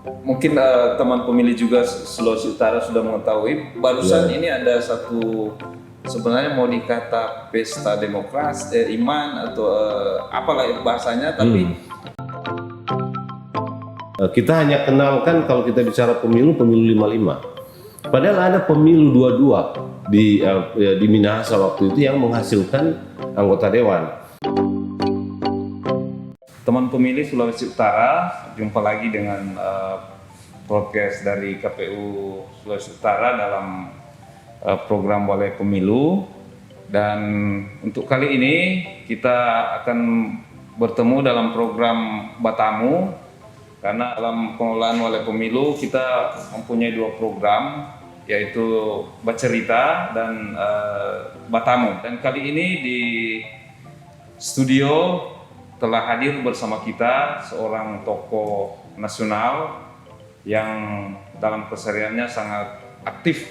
mungkin teman pemilih juga Sulawesi Utara sudah mengetahui, barusan ini ada satu sebenarnya mau dikata pesta demokrasi, iman atau apalah bahasanya, tapi kita hanya kenalkan kalau kita bicara pemilu 55. Padahal ada pemilu 22 di Minahasa waktu itu yang menghasilkan anggota dewan. teman pemilih Sulawesi Utara, jumpa lagi dengan podcast dari KPU Sulawesi Utara dalam program Balai Pemilu. Dan untuk kali ini kita akan bertemu dalam program Batamu, karena dalam pengelolaan Balai Pemilu kita mempunyai dua program, yaitu Bercerita dan Batamu. Dan kali ini di studio telah hadir bersama kita seorang tokoh nasional yang dalam kesehariannya sangat aktif,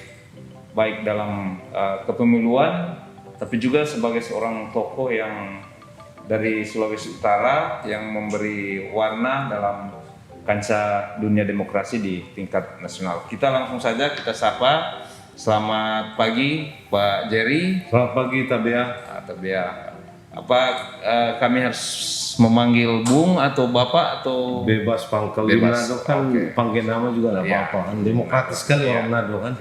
baik dalam kepemiluan, tapi juga sebagai seorang tokoh yang dari Sulawesi Utara yang memberi warna dalam kancah dunia demokrasi di tingkat nasional. Kita langsung saja kita sapa. Selamat pagi Pak Jerry. Selamat pagi Tabea. Tabea. Apa kami harus memanggil Bung atau Bapak atau Bebas pangkal di Manado kan, panggil nama juga nggak apa-apa kan, demokratis sekali orang Manado kan.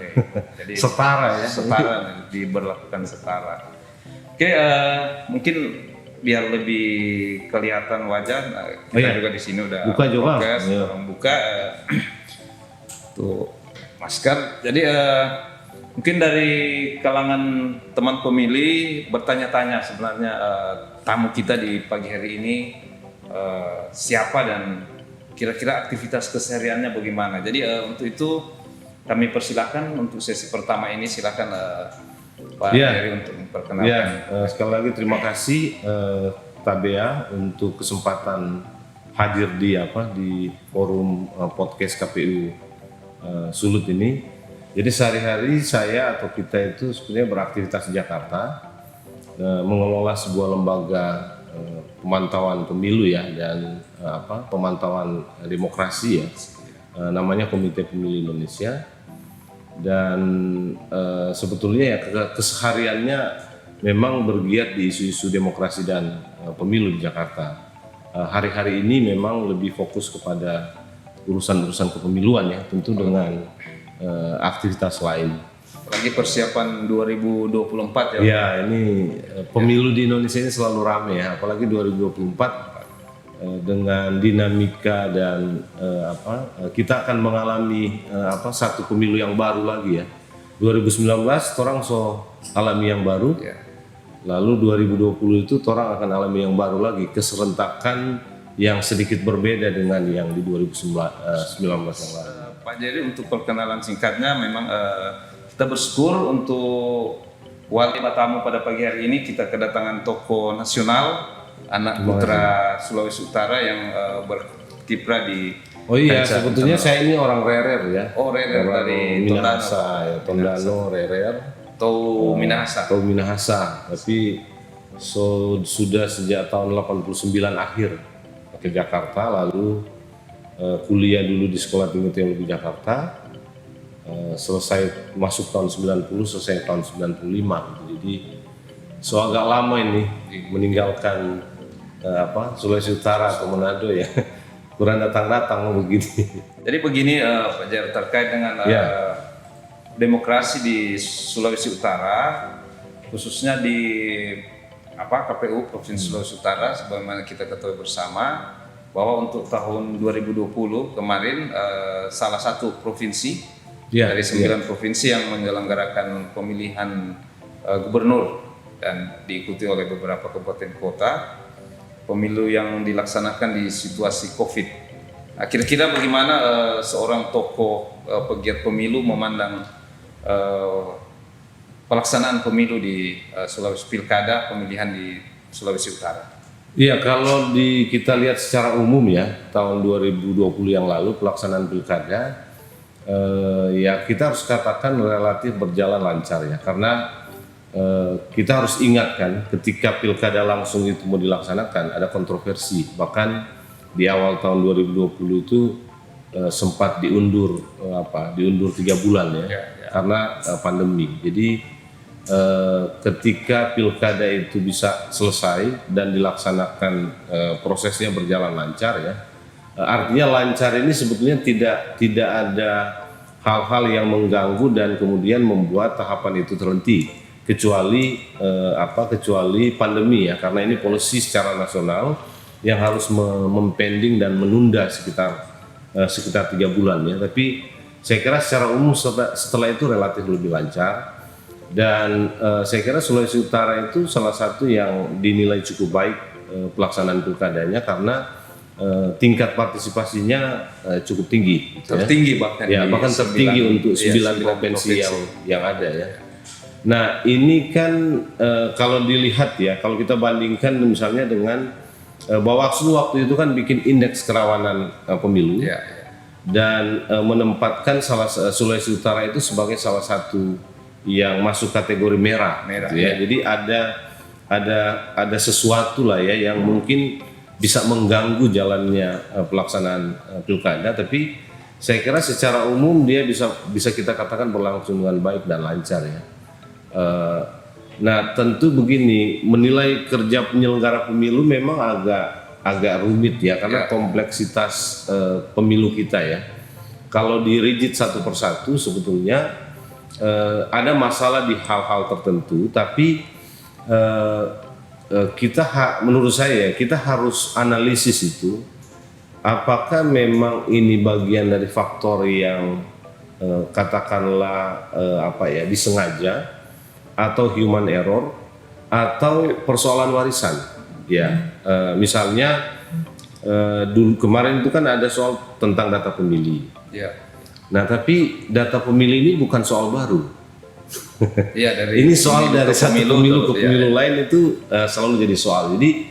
Jadi setara ya. Setara, diberlakukan setara. Oke, mungkin biar lebih kelihatan wajah, kita juga di sini udah buka juga, orang buka tuh masker. Jadi mungkin dari kalangan teman pemilih bertanya-tanya sebenarnya tamu kita di pagi hari ini siapa dan kira-kira aktivitas kesehariannya bagaimana. Jadi untuk itu kami persilahkan untuk sesi pertama ini, silakan Pak Heri untuk memperkenalkan. Sekali lagi terima kasih Tabea untuk kesempatan hadir di forum podcast KPU Sulut ini. Jadi sehari-hari saya atau kita itu sebenarnya beraktivitas di Jakarta, mengelola sebuah lembaga pemantauan pemilu ya, dan pemantauan demokrasi ya, namanya Komite Pemilih Indonesia. Dan sebetulnya ya kesehariannya memang bergiat di isu-isu demokrasi dan pemilu di Jakarta. Hari-hari ini memang lebih fokus kepada urusan-urusan kepemiluan ya, tentu dengan aktivitas lain. Lagi persiapan 2024 ya. Ya, ini pemilu di Indonesia ini selalu ramai ya, apalagi 2024 dengan dinamika dan kita akan mengalami satu pemilu yang baru lagi ya. 2019 orang so alami yang baru. Ya. Lalu 2020 itu orang akan alami yang baru lagi, keserentakan yang sedikit berbeda dengan yang di 2019 yang lalu. Pak Jerry, untuk perkenalan singkatnya memang kita bersyukur untuk Wali Batamu pada pagi hari ini kita kedatangan tokoh nasional, anak putra Sulawesi Utara yang berkiprah di sebetulnya saya ini orang Rerer ya. Oh, Rerer dari Minahasa ya, Tondano, Rerer atau Minahasa. Atau Minahasa, tapi sudah sejak tahun 89 akhir ke Jakarta, lalu kuliah dulu di Sekolah Tinggi Teologi Jakarta, selesai masuk tahun 90, selesai tahun 95. Jadi agak lama ini meninggalkan Sulawesi Utara atau Manado ya, kurang datang begini. Jadi begini Pak Jerry, terkait dengan demokrasi di Sulawesi Utara, khususnya di KPU Provinsi Sulawesi Utara, sebagaimana kita ketahui bersama bahwa untuk tahun 2020 kemarin salah satu provinsi dari 9 provinsi yang menyelenggarakan pemilihan gubernur dan diikuti oleh beberapa kabupaten kota, pemilu yang dilaksanakan di situasi COVID. Nah, kira-kira bagaimana seorang tokoh pegiat pemilu memandang pelaksanaan pemilu di Sulawesi, pilkada pemilihan di Sulawesi Utara? Iya, kalau kita lihat secara umum ya, tahun 2020 yang lalu pelaksanaan pilkada ya kita harus katakan relatif berjalan lancar ya, karena kita harus ingat kan ketika pilkada langsung itu mau dilaksanakan ada kontroversi, bahkan di awal tahun 2020 itu sempat diundur diundur 3 bulan ya, karena pandemi. Jadi ketika pilkada itu bisa selesai dan dilaksanakan, prosesnya berjalan lancar ya, artinya lancar ini sebetulnya tidak ada hal-hal yang mengganggu dan kemudian membuat tahapan itu terhenti, kecuali pandemi ya, karena ini polisi secara nasional yang harus mempending dan menunda sekitar 3 bulan ya. Tapi saya kira secara umum setelah itu relatif lebih lancar, dan saya kira Sulawesi Utara itu salah satu yang dinilai cukup baik pelaksanaan pilkadanya, karena tingkat partisipasinya cukup tinggi, tertinggi bahkan tertinggi untuk 9 provinsi yang ada ya. Nah ini kan kalau dilihat ya, kalau kita bandingkan misalnya dengan Bawaslu waktu itu kan bikin indeks kerawanan pemilu dan menempatkan Sulawesi Utara itu sebagai salah satu yang masuk kategori merah gitu ya. Jadi ada sesuatu lah ya yang mungkin bisa mengganggu jalannya pelaksanaan pilkada, tapi saya kira secara umum dia bisa kita katakan berlangsung dengan baik dan lancar ya. Nah tentu begini, menilai kerja penyelenggara pemilu memang agak rumit ya, karena kompleksitas pemilu kita ya. Kalau di rigid satu persatu sebetulnya ada masalah di hal-hal tertentu, tapi menurut saya kita harus analisis itu, apakah memang ini bagian dari faktor yang katakanlah disengaja, atau human error, atau persoalan warisan ya. Misalnya dulu kemarin itu kan ada soal tentang data pemilih ya. Nah tapi data pemilih ini bukan soal baru ya, ini soal dari satu pemilu ke pemilu lain itu selalu jadi soal. Jadi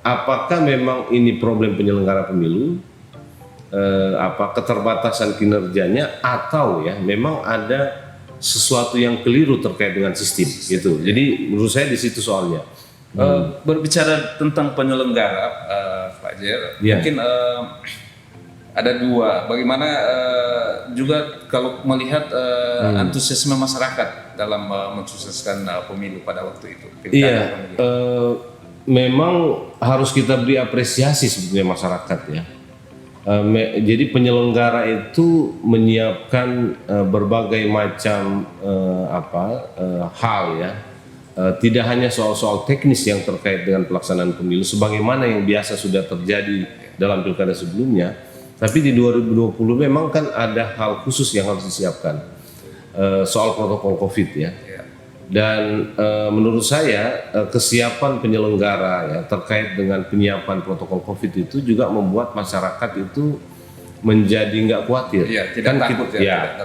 apakah memang ini problem penyelenggara pemilu, keterbatasan kinerjanya, atau ya memang ada sesuatu yang keliru terkait dengan sistem gitu. Jadi menurut saya di situ soalnya. Berbicara tentang penyelenggara, Pak Jer, mungkin ada dua. Bagaimana juga kalau melihat antusiasme masyarakat dalam mensukseskan pemilu pada waktu itu. Memang harus kita beri apresiasi sebetulnya masyarakat ya. Jadi penyelenggara itu menyiapkan berbagai macam hal ya, tidak hanya soal-soal teknis yang terkait dengan pelaksanaan pemilu sebagaimana yang biasa sudah terjadi dalam pilkada sebelumnya, tapi di 2020 memang kan ada hal khusus yang harus disiapkan, soal protokol COVID ya. Dan menurut saya kesiapan penyelenggara ya terkait dengan penyiapan protokol COVID itu juga membuat masyarakat itu menjadi nggak khawatir. Tidak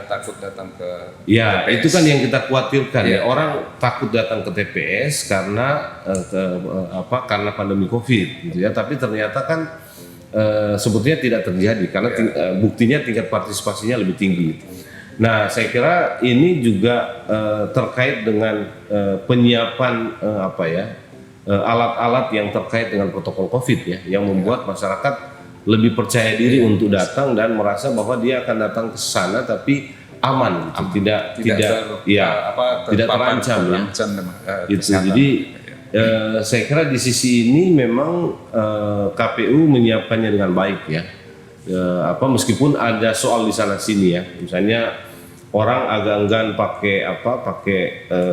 takut datang ke TPS. Itu kan yang kita khawatirkan ya. Orang takut datang ke TPS karena karena pandemi COVID gitu ya. Tapi ternyata kan sebetulnya tidak terjadi karena buktinya tingkat partisipasinya lebih tinggi. Nah, saya kira ini juga terkait dengan penyiapan alat-alat yang terkait dengan protokol COVID ya, yang membuat masyarakat lebih percaya diri untuk datang dan merasa bahwa dia akan datang ke sana tapi aman, gitu. tidak terancam ya. Jadi saya kira di sisi ini memang KPU menyiapkannya dengan baik ya. Meskipun ada soal di sana sini ya, misalnya orang agak enggan pakai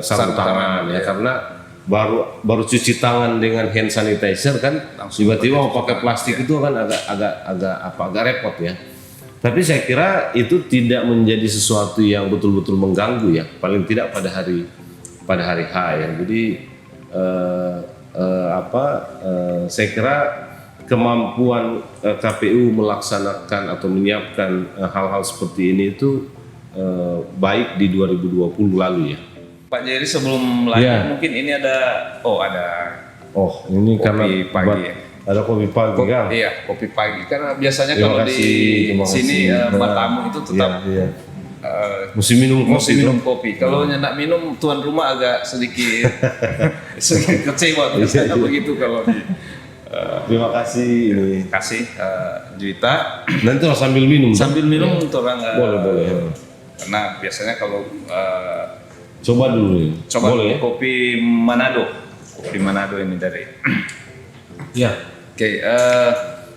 sarung tangan ya, karena baru cuci tangan dengan hand sanitizer kan, tiba-tiba mau pakai plastik itu kan agak repot ya. Tapi saya kira itu tidak menjadi sesuatu yang betul-betul mengganggu ya, paling tidak pada hari H ya. Jadi saya kira kemampuan KPU melaksanakan atau menyiapkan hal-hal seperti ini itu baik di 2020 lalu ya. Pak Jerry, sebelum lanjut mungkin ini ada ini kopi karena pagi ya. Ada kopi pagi kan? Iya, kopi pagi. Karena biasanya kalau di sini Mbak tamu itu tetap mesti minum kopi. Kalau nyendak minum tuan rumah agak sedikit kecewa. Begitu kalau di Terima kasih ini. Kasih Juwita. Nanti lah sambil minum. Sambil minum untuk orang. Boleh. Karena biasanya kalau Coba dulu. coba Boleh ya? kopi Manado ini dari. Ya. Oke,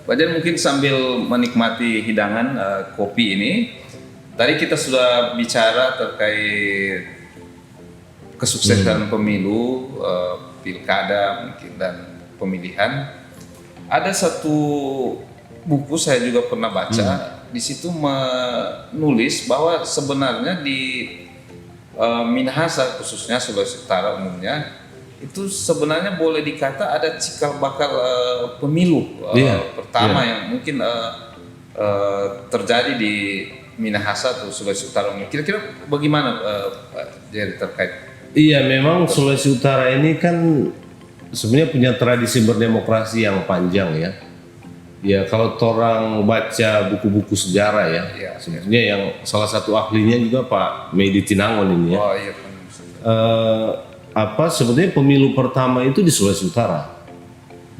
Fajar mungkin sambil menikmati hidangan kopi ini. Tadi kita sudah bicara terkait kesuksesan pemilu, pilkada mungkin dan pemilihan. Ada satu buku saya juga pernah baca. Di situ menulis bahwa sebenarnya di Minahasa khususnya Sulawesi Utara umumnya itu sebenarnya boleh dikata ada cikal bakal pemilu pertama yang mungkin terjadi di Minahasa atau Sulawesi Utara umumnya. Kira-kira bagaimana Jerry terkait? Iya, memang Sulawesi Utara ini kan sebenarnya punya tradisi berdemokrasi yang panjang ya. Ya kalau orang baca buku-buku sejarah ya, sebetulnya yang salah satu ahlinya juga Pak Medi Tinangon ini ya. Oh iya. Sebetulnya pemilu pertama itu di Sulawesi Utara.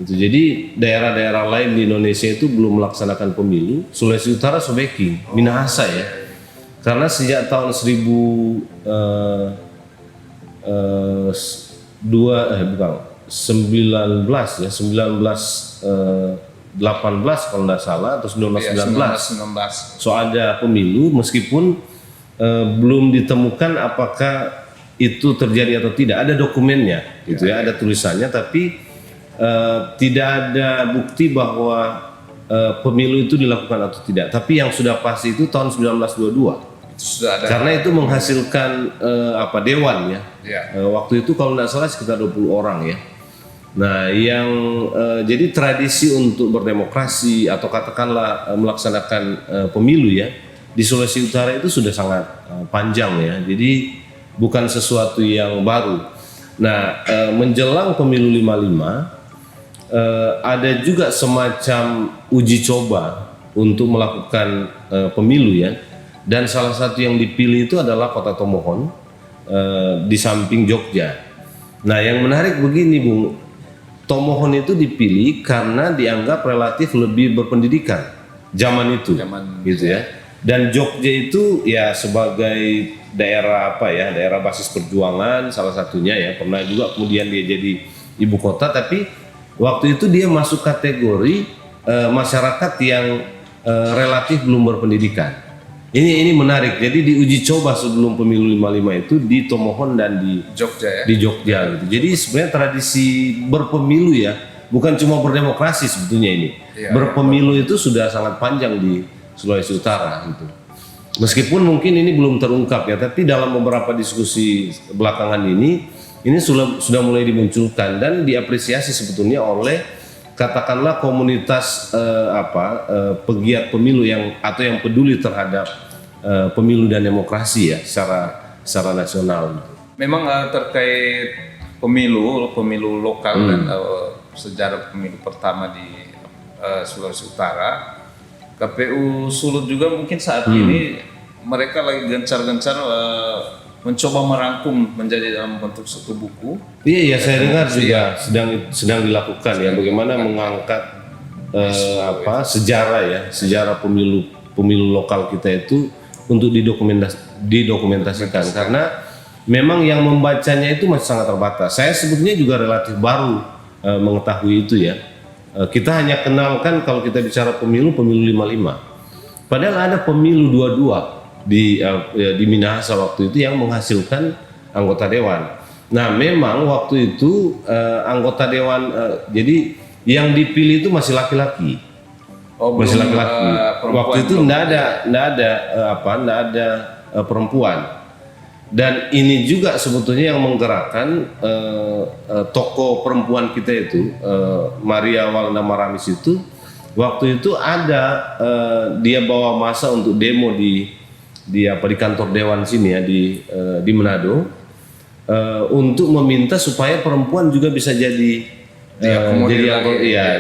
Itu jadi daerah-daerah lain di Indonesia itu belum melaksanakan pemilu. Sulawesi Utara Sobeki, Minahasa ya. Karena sejak tahun 1918 kalau tidak salah atau 1919 so ada pemilu meskipun belum ditemukan apakah itu terjadi atau tidak, ada dokumennya gitu ya, ada tulisannya tapi tidak ada bukti bahwa pemilu itu dilakukan atau tidak, tapi yang sudah pasti itu tahun 1922 sudah ada. Karena itu menghasilkan dewan ya. Waktu itu kalau tidak salah sekitar 20 orang ya. Nah, yang jadi tradisi untuk berdemokrasi atau katakanlah melaksanakan pemilu ya di Sulawesi Utara itu sudah sangat panjang ya. Jadi bukan sesuatu yang baru. Nah, menjelang pemilu 55 ada juga semacam uji coba untuk melakukan pemilu ya. Dan salah satu yang dipilih itu adalah Kota Tomohon di samping Jogja. Nah, yang menarik begini, Bung. Tomohon itu dipilih karena dianggap relatif lebih berpendidikan zaman itu, gitu ya. Dan Jogja itu ya sebagai daerah daerah basis perjuangan salah satunya ya, pernah juga kemudian dia jadi ibu kota, tapi waktu itu dia masuk kategori masyarakat yang relatif belum berpendidikan. Ini menarik. Jadi diuji coba sebelum pemilu 55 itu di Tomohon dan di Jogja ya. Di Jogja gitu. Jadi sebenarnya tradisi berpemilu ya, bukan cuma berdemokrasi sebetulnya ini. Berpemilu itu sudah sangat panjang di Sulawesi Utara gitu. Meskipun mungkin ini belum terungkap ya, tapi dalam beberapa diskusi belakangan ini sudah mulai dimunculkan dan diapresiasi sebetulnya oleh katakanlah komunitas pegiat pemilu yang peduli terhadap pemilu dan demokrasi ya secara nasional. Memang terkait pemilu lokal dan sejarah pemilu pertama di Sulawesi Utara, KPU Sulut juga mungkin saat ini mereka lagi gencar-gencar mencoba merangkum menjadi dalam bentuk satu buku. Iya, saya dengar juga sedang dilakukan ya, bagaimana mengangkat sejarah pemilu lokal kita itu untuk didokumentasikan karena memang yang membacanya itu masih sangat terbatas. Saya sebetulnya juga relatif baru mengetahui itu ya. Kita hanya kenalkan kalau kita bicara pemilu 55. Padahal ada pemilu 22 di Minahasa waktu itu yang menghasilkan anggota dewan. Nah, memang waktu itu anggota dewan jadi yang dipilih itu masih laki-laki. Masih laki-laki. Waktu itu enggak ada perempuan. Dan ini juga sebetulnya yang menggerakkan tokoh perempuan kita itu Maria Walna Maramis itu waktu itu ada dia bawa massa untuk demo di kantor dewan sini ya di Manado untuk meminta supaya perempuan juga bisa jadi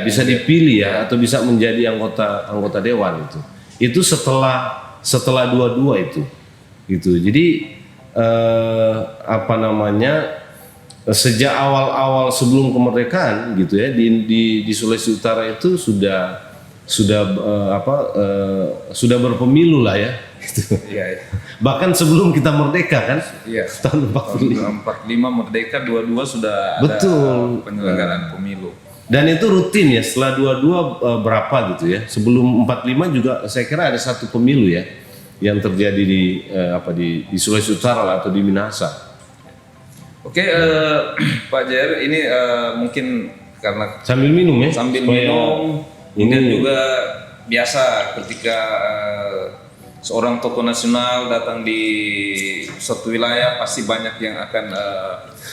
bisa dipilih ya atau bisa menjadi anggota dewan itu setelah dua-dua itu gitu. Jadi sejak awal-awal sebelum kemerdekaan gitu ya di Sulawesi Utara itu sudah sudah berpemilu lah ya. Gitu. Iya. Bahkan sebelum kita merdeka kan, Iya. tahun 45. 45 merdeka, 22 sudah ada Betul. penyelenggaraan pemilu. Dan itu rutin ya, setelah 22 berapa gitu ya. Sebelum 45 juga saya kira ada satu pemilu ya yang terjadi di Sulawesi Utara lah, atau di Minahasa. Oke, Pak Jer, ini mungkin karena Sambil minum ya. sambil supaya minum, kemudian juga biasa ketika seorang tokoh nasional datang di suatu wilayah pasti banyak yang akan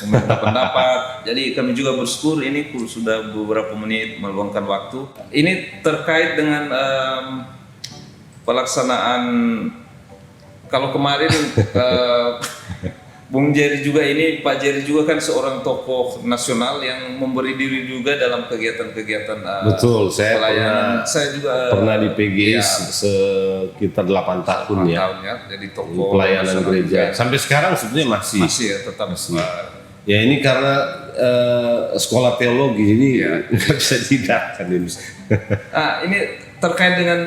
memberikan pendapat. Jadi kami juga bersyukur ini sudah beberapa menit meluangkan waktu. Ini terkait dengan pelaksanaan, kalau kemarin Bung Jerry juga ini, Pak Jerry juga kan seorang tokoh nasional yang memberi diri juga dalam kegiatan-kegiatan betul, saya pelayanan. Saya juga pernah di PG ya, sekitar 8 tahun ya. tahun ya, jadi tokoh Pelayanan nasional gereja. juga. Sampai sekarang sebetulnya masih. Masih ya, tetap Ya ini karena sekolah teologi ini Ya. nggak bisa dihindarkan ini. ini terkait dengan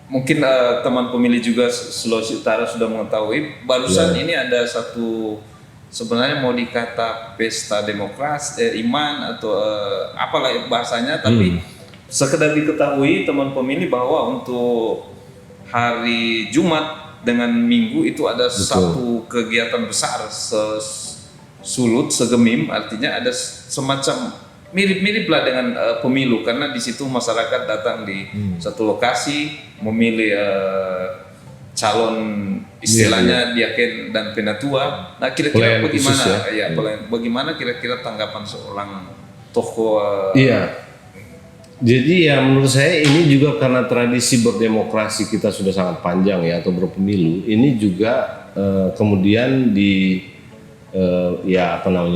mungkin teman pemilih juga Sulawesi Utara sudah mengetahui, barusan ini ada satu sebenarnya mau dikata pesta demokrasi, iman atau apalah bahasanya, tapi sekedar diketahui teman pemilih bahwa untuk hari Jumat dengan Minggu itu ada satu kegiatan besar sulut segemim, artinya ada semacam mirip-mirip lah dengan pemilu, karena di situ masyarakat datang di satu lokasi memilih calon istilahnya diaken dan penatua. Nah, kira-kira Pelayan bagaimana khusus ya, bagaimana kira-kira tanggapan seorang tokoh Iya. Jadi ya menurut saya ini juga karena tradisi berdemokrasi kita sudah sangat panjang ya, atau berpemilu, ini juga kemudian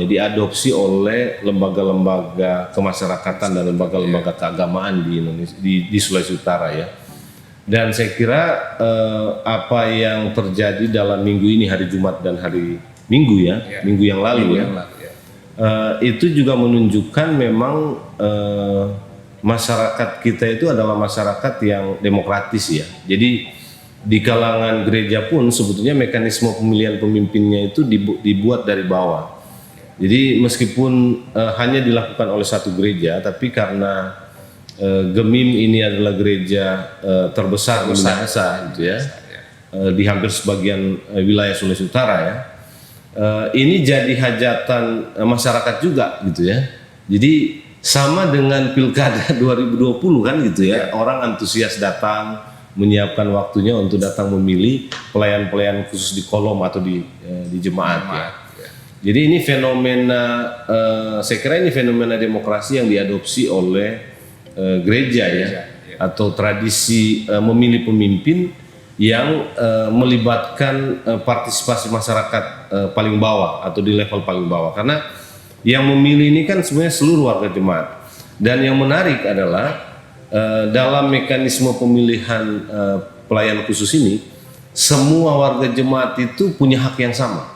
diadopsi oleh lembaga-lembaga kemasyarakatan dan lembaga-lembaga keagamaan di Indonesia, di Sulawesi Utara ya. Dan saya kira apa yang terjadi dalam minggu ini, hari Jumat dan hari Minggu ya, minggu yang lalu itu juga menunjukkan memang masyarakat kita itu adalah masyarakat yang demokratis ya. Jadi di kalangan gereja pun sebetulnya mekanisme pemilihan pemimpinnya itu dibuat dari bawah. Jadi meskipun hanya dilakukan oleh satu gereja, tapi karena Gemim ini adalah gereja terbesar di Minahasa gitu ya, di hampir sebagian wilayah Sulawesi Utara ya, ini jadi hajatan masyarakat juga gitu ya. Jadi sama dengan pilkada 2020 kan gitu ya, orang antusias datang, menyiapkan waktunya untuk datang memilih pelayan-pelayan khusus di kolom atau di jemaat ya. Jadi ini fenomena, saya kira ini fenomena demokrasi yang diadopsi oleh gereja ya, atau tradisi memilih pemimpin yang melibatkan partisipasi masyarakat paling bawah atau di level paling bawah, karena yang memilih ini kan sebenarnya seluruh warga jemaat. Dan yang menarik adalah dalam mekanisme pemilihan pelayan khusus ini, semua warga jemaat itu punya hak yang sama,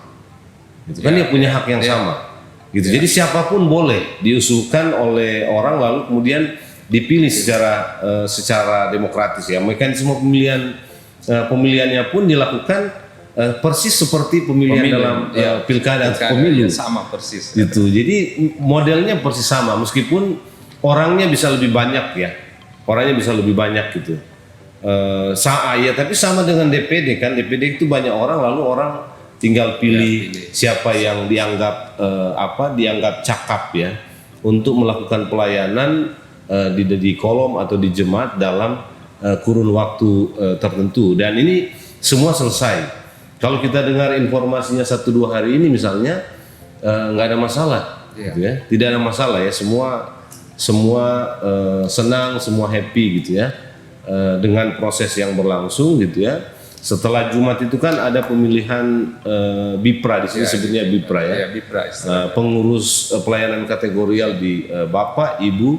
gitu kan? Dia punya hak yang sama, gitu. Jadi siapapun boleh diusulkan oleh orang lalu kemudian dipilih secara demokratis ya. Mekanisme pemilihannya pun dilakukan persis seperti pemilihan dalam pilkada atau pemilu, sama persis. Gitu. Jadi modelnya persis sama, meskipun orangnya bisa lebih banyak ya. Orangnya bisa lebih banyak gitu. Tapi sama dengan DPD kan. DPD itu banyak orang, lalu orang tinggal pilih siapa yang dianggap dianggap cakap ya untuk melakukan pelayanan di kolom atau di jemaat dalam kurun waktu tertentu. Dan ini semua selesai. Kalau kita dengar informasinya 1-2 hari ini misalnya, nggak ada masalah, gitu ya. Tidak ada masalah ya, semua senang, semua happy gitu ya, dengan proses yang berlangsung gitu ya. Setelah Jumat itu kan ada pemilihan BIPRA, di sini sebutnya BIPRA ya, pengurus pelayanan kategorial di Bapak, Ibu,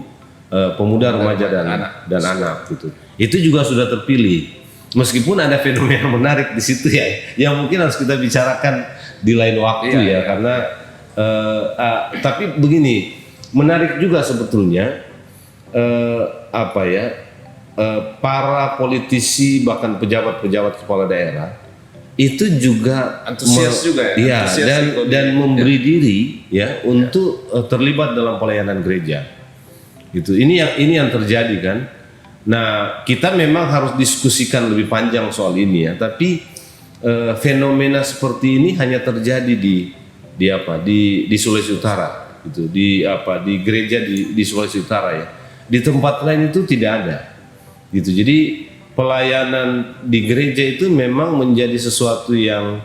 Pemuda, Remaja dan anak gitu. Itu juga sudah terpilih. Meskipun ada fenomena menarik di situ ya, yang mungkin harus kita bicarakan di lain waktu karena Tapi begini, menarik juga sebetulnya para politisi bahkan pejabat-pejabat kepala daerah itu juga Antusias juga ya, iya, antusias dan memberi diri ya untuk terlibat dalam pelayanan gereja. Gitu. Ini yang terjadi kan. Nah, kita memang harus diskusikan lebih panjang soal ini ya, tapi fenomena seperti ini hanya terjadi di Sulawesi Utara gitu, di gereja di Sulawesi Utara ya. Di tempat lain itu tidak ada. Gitu. Jadi pelayanan di gereja itu memang menjadi sesuatu yang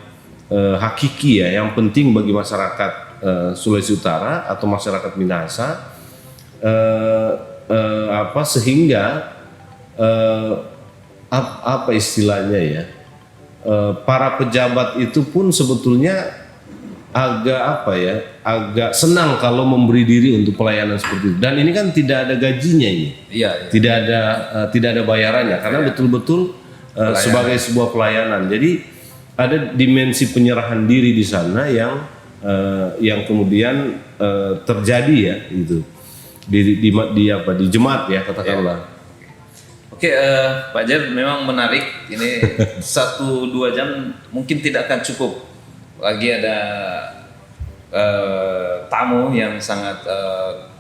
hakiki ya, yang penting bagi masyarakat Sulawesi Utara atau masyarakat Minahasa, sehingga apa istilahnya ya, para pejabat itu pun sebetulnya agak senang kalau memberi diri untuk pelayanan seperti itu. Dan ini kan tidak ada gajinya ini. Iya. Tidak ada bayarannya karena betul-betul sebagai sebuah pelayanan. Jadi ada dimensi penyerahan diri di sana yang kemudian terjadi ya itu di jemaat ya katakanlah. Oke, Pak Jer, memang menarik. Ini 1-2 jam mungkin tidak akan cukup. Lagi ada tamu yang sangat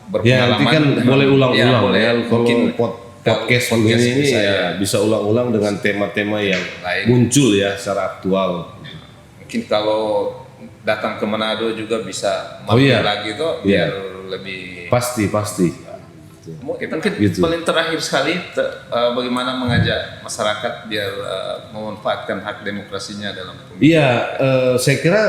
berpengalaman. Ya, nanti kan boleh ulang-ulang boleh. ya. Kalau Mungkin podcast begini ini bisa ulang-ulang dengan tema-tema yang muncul ya secara aktual. Mungkin kalau datang ke Manado juga bisa mampir lagi tuh biar lebih pasti. Mungkin paling terakhir sekali bagaimana mengajak masyarakat biar memanfaatkan hak demokrasinya dalam pemilu. Iya, saya kira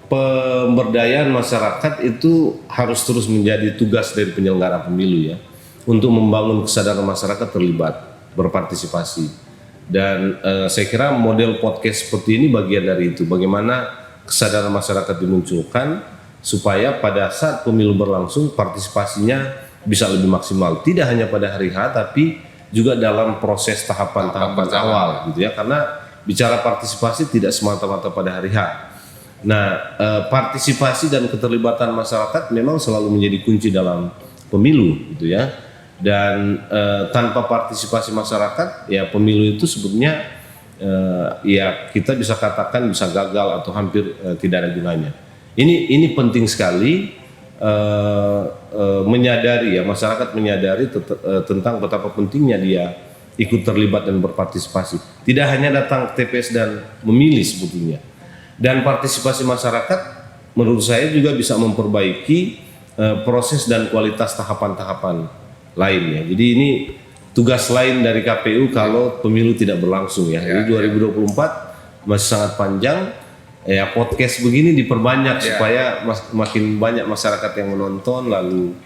pemberdayaan masyarakat itu harus terus menjadi tugas dari penyelenggara pemilu ya, untuk membangun kesadaran masyarakat terlibat, berpartisipasi. Dan saya kira model podcast seperti ini bagian dari itu, bagaimana kesadaran masyarakat dimunculkan supaya pada saat pemilu berlangsung partisipasinya bisa lebih maksimal, tidak hanya pada hari H tapi juga dalam proses tahapan-tahapan awal gitu ya, karena bicara partisipasi tidak semata-mata pada hari H. Nah, partisipasi dan keterlibatan masyarakat memang selalu menjadi kunci dalam pemilu gitu ya. Dan tanpa partisipasi masyarakat ya pemilu itu sebetulnya ya kita bisa katakan bisa gagal atau hampir tidak ada gunanya. Ini penting sekali menyadari ya, masyarakat menyadari tentang betapa pentingnya dia ikut terlibat dan berpartisipasi. Tidak hanya datang ke TPS dan memilih sebetulnya. Dan partisipasi masyarakat menurut saya juga bisa memperbaiki proses dan kualitas tahapan-tahapan lainnya. Jadi ini tugas lain dari KPU kalau pemilu tidak berlangsung ya. Jadi 2024 masih sangat panjang. Ya podcast begini diperbanyak supaya makin banyak masyarakat yang menonton lalu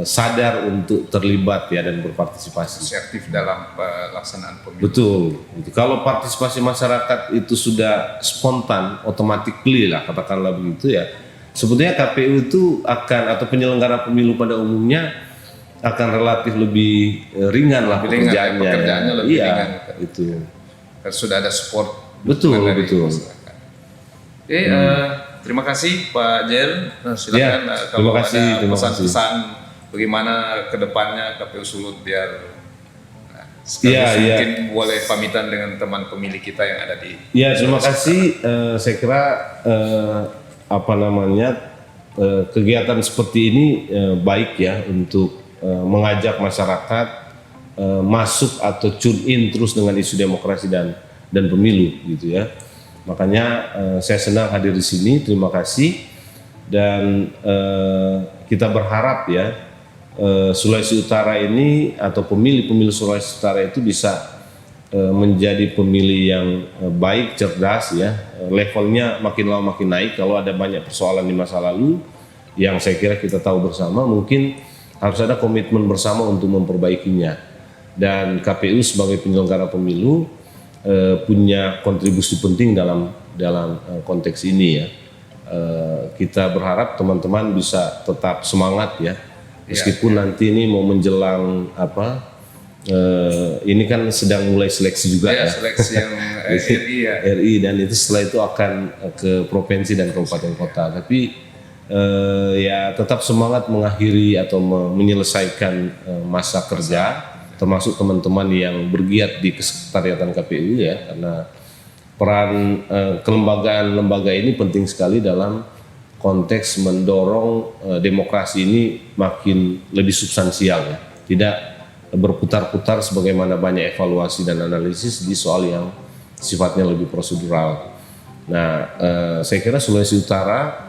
sadar untuk terlibat ya dan berpartisipasi. Aktif dalam pelaksanaan pemilu. Betul. Kalau partisipasi masyarakat itu sudah spontan, automatically lah katakanlah begitu ya. Sebetulnya KPU itu akan atau penyelenggara pemilu pada umumnya akan relatif lebih ringan lah pekerjaannya lebih ringan. Itu. Karena sudah ada support. Betul. Oke, terima kasih Pak Jer. Silakan kalau ada pesan-pesan bagaimana kedepannya KPU Sulut biar mungkin boleh pamitan dengan teman pemilih kita yang ada di. Ya, terima kasih. Saya kira kegiatan seperti ini baik ya untuk mengajak masyarakat masuk atau tune in terus dengan isu demokrasi dan pemilu gitu ya. Makanya saya senang hadir di sini. Terima kasih dan kita berharap ya Sulawesi Utara ini atau pemilih Sulawesi Utara itu bisa menjadi pemilih yang baik, cerdas ya. Levelnya makin lama makin naik. Kalau ada banyak persoalan di masa lalu yang saya kira kita tahu bersama, mungkin harus ada komitmen bersama untuk memperbaikinya. Dan KPU sebagai penyelenggara pemilu punya kontribusi penting dalam konteks ini ya. Kita berharap teman-teman bisa tetap semangat ya, meskipun nanti ini mau menjelang ini kan sedang mulai seleksi juga ya. Seleksi yang RI ya. RI, dan itu setelah itu akan ke provinsi dan kabupaten kota. Tapi ya tetap semangat mengakhiri atau menyelesaikan masa kerja, termasuk teman-teman yang bergiat di kesekretariatan KPU ya, karena peran kelembagaan lembaga ini penting sekali dalam konteks mendorong demokrasi ini makin lebih substansial ya, tidak berputar-putar sebagaimana banyak evaluasi dan analisis di soal yang sifatnya lebih prosedural. Nah, saya kira Sulawesi Utara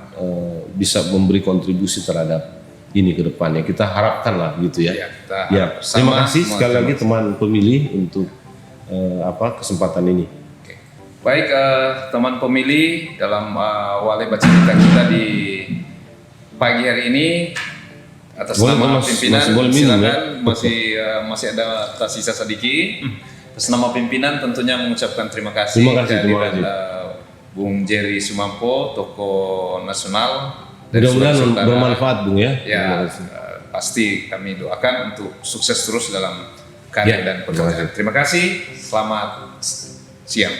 bisa memberi kontribusi terhadap ini ke depannya. Kita harapkan lah gitu ya. Ya, terima kasih sekali lagi teman pemilih untuk kesempatan ini. Oke. Baik teman pemilih, dalam wale baca kita di pagi hari ini atas nama pimpinan silakan masih ada tersisa sedikit. Atas nama pimpinan tentunya mengucapkan terima kasih. Terima kasih. Bung Jerry Sumampo, tokoh nasional. Mudah-mudahan bermanfaat Bung ya. Ya, pasti kami doakan untuk sukses terus dalam karya dan pekerjaan. Terima kasih. Selamat siang.